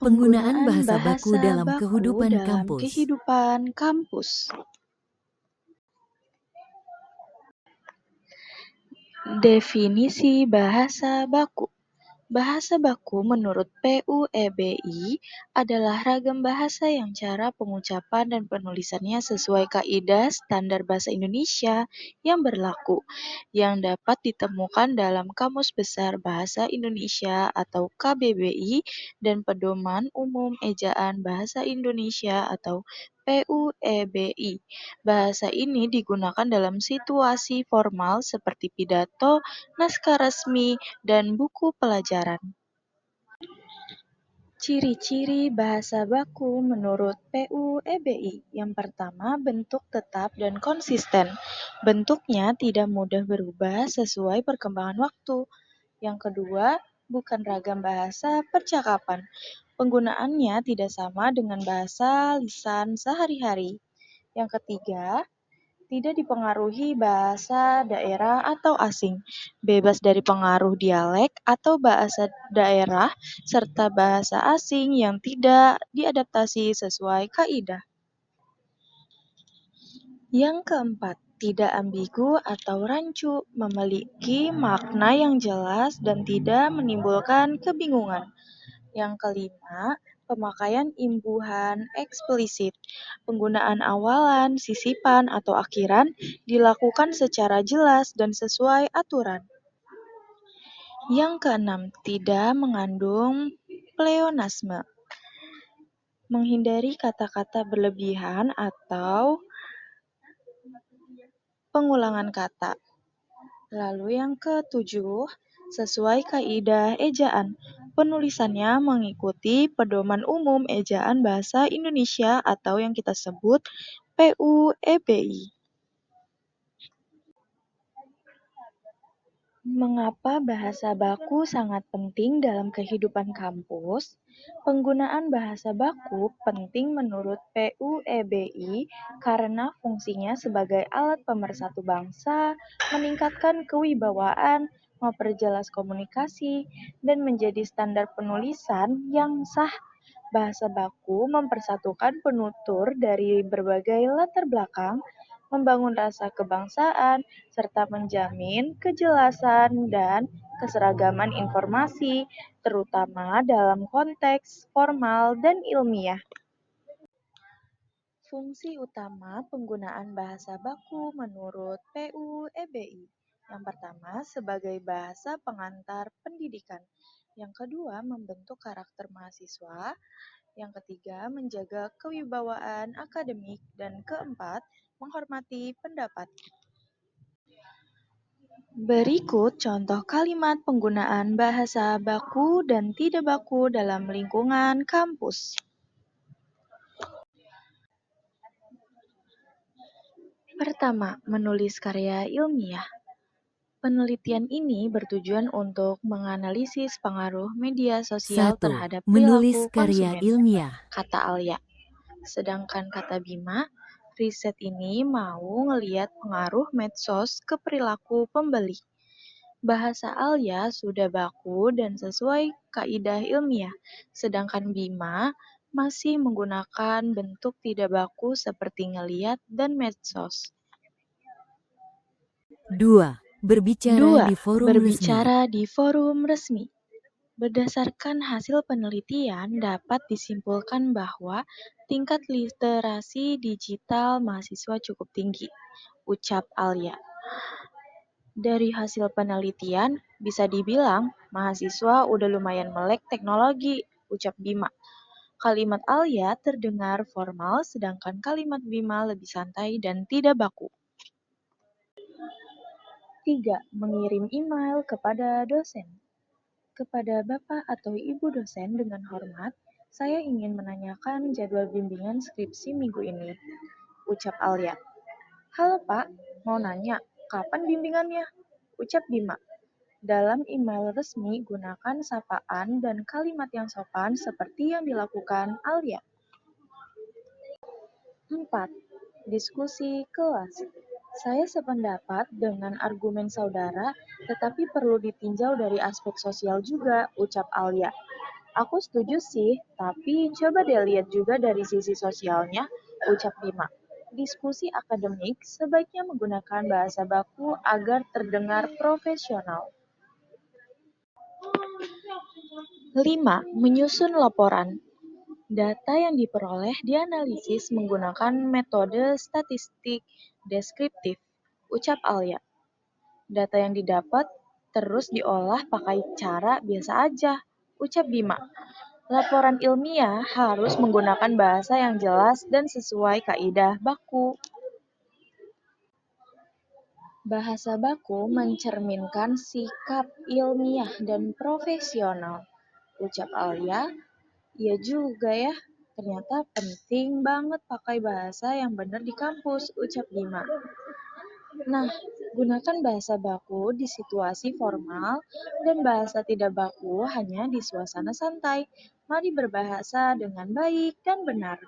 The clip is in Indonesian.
Penggunaan Penggunaan bahasa baku bahasa dalam baku kehidupan dalam kampus. kehidupan kampus. Definisi bahasa baku. Bahasa baku menurut PUEBI adalah ragam bahasa yang cara pengucapan dan penulisannya sesuai kaidah standar bahasa Indonesia yang berlaku, yang dapat ditemukan dalam Kamus Besar Bahasa Indonesia atau KBBI dan Pedoman Umum Ejaan Bahasa Indonesia atau PUEBI. Bahasa ini digunakan dalam situasi formal seperti pidato, naskah resmi, dan buku pelajaran. Ciri-ciri bahasa baku menurut PUEBI. Yang pertama, bentuk tetap dan konsisten. Bentuknya tidak mudah berubah sesuai perkembangan waktu. Yang kedua, bukan ragam bahasa percakapan. Penggunaannya tidak sama dengan bahasa lisan sehari-hari. Yang ketiga, tidak dipengaruhi bahasa daerah atau asing, bebas dari pengaruh dialek atau bahasa daerah, serta bahasa asing yang tidak diadaptasi sesuai kaidah. Yang keempat, tidak ambigu atau rancu, memiliki makna yang jelas dan tidak menimbulkan kebingungan. Yang kelima, pemakaian imbuhan eksplisit. Penggunaan awalan, sisipan, atau akhiran dilakukan secara jelas dan sesuai aturan. Yang keenam, tidak mengandung pleonasme. Menghindari kata-kata berlebihan atau pengulangan kata. Lalu yang ketujuh, sesuai kaidah ejaan. Penulisannya mengikuti Pedoman Umum Ejaan Bahasa Indonesia atau yang kita sebut PUEBI. Mengapa bahasa baku sangat penting dalam kehidupan kampus? Penggunaan bahasa baku penting menurut PUEBI karena fungsinya sebagai alat pemersatu bangsa, meningkatkan kewibawaan, memperjelas komunikasi, dan menjadi standar penulisan yang sah. Bahasa baku mempersatukan penutur dari berbagai latar belakang, membangun rasa kebangsaan, serta menjamin kejelasan dan keseragaman informasi, terutama dalam konteks formal dan ilmiah. Fungsi utama penggunaan bahasa baku menurut PUEBI. Yang pertama, sebagai bahasa pengantar pendidikan. Yang kedua, membentuk karakter mahasiswa. Yang ketiga, menjaga kewibawaan akademik. Dan keempat, menghormati pendapat. Berikut contoh kalimat penggunaan bahasa baku dan tidak baku dalam lingkungan kampus. Pertama, menulis karya ilmiah. Penelitian ini bertujuan untuk menganalisis pengaruh media sosial 1. terhadap Menulis perilaku karya konsumen, ilmiah. kata Alia. Sedangkan kata Bima, riset ini mau ngeliat pengaruh medsos ke perilaku pembeli. Bahasa Alia sudah baku dan sesuai kaidah ilmiah, sedangkan Bima masih menggunakan bentuk tidak baku seperti ngeliat dan medsos. 2. Berbicara 2. di forum resmi. Berbicara di forum resmi. Berdasarkan hasil penelitian, dapat disimpulkan bahwa tingkat literasi digital mahasiswa cukup tinggi, ucap Alia. Dari hasil penelitian, bisa dibilang mahasiswa udah lumayan melek teknologi, ucap Bima. Kalimat Alia terdengar formal, sedangkan kalimat Bima lebih santai dan tidak baku. 3. Mengirim email kepada dosen. Kepada Bapak atau Ibu dosen dengan hormat, saya ingin menanyakan jadwal bimbingan skripsi minggu ini, ucap Alia. Halo Pak, mau nanya, kapan bimbingannya? Ucap Bima. Dalam email resmi, gunakan sapaan dan kalimat yang sopan seperti yang dilakukan Alia. 4. Diskusi kelas. Saya sependapat dengan argumen saudara, tetapi perlu ditinjau dari aspek sosial juga, ucap Alia. Aku setuju sih, tapi coba deh lihat juga dari sisi sosialnya, ucap Bima. Diskusi akademik sebaiknya menggunakan bahasa baku agar terdengar profesional. 5. Menyusun laporan. Data yang diperoleh dianalisis menggunakan metode statistik deskriptif, ucap Alia. Data yang didapat terus diolah pakai cara biasa aja, ucap Bima. Laporan ilmiah harus menggunakan bahasa yang jelas dan sesuai kaidah baku. Bahasa baku mencerminkan sikap ilmiah dan profesional, ucap Alia. Iya juga ya, ternyata penting banget pakai bahasa yang benar di kampus, ucap Bima. Nah, gunakan bahasa baku di situasi formal dan bahasa tidak baku hanya di suasana santai. Mari berbahasa dengan baik dan benar.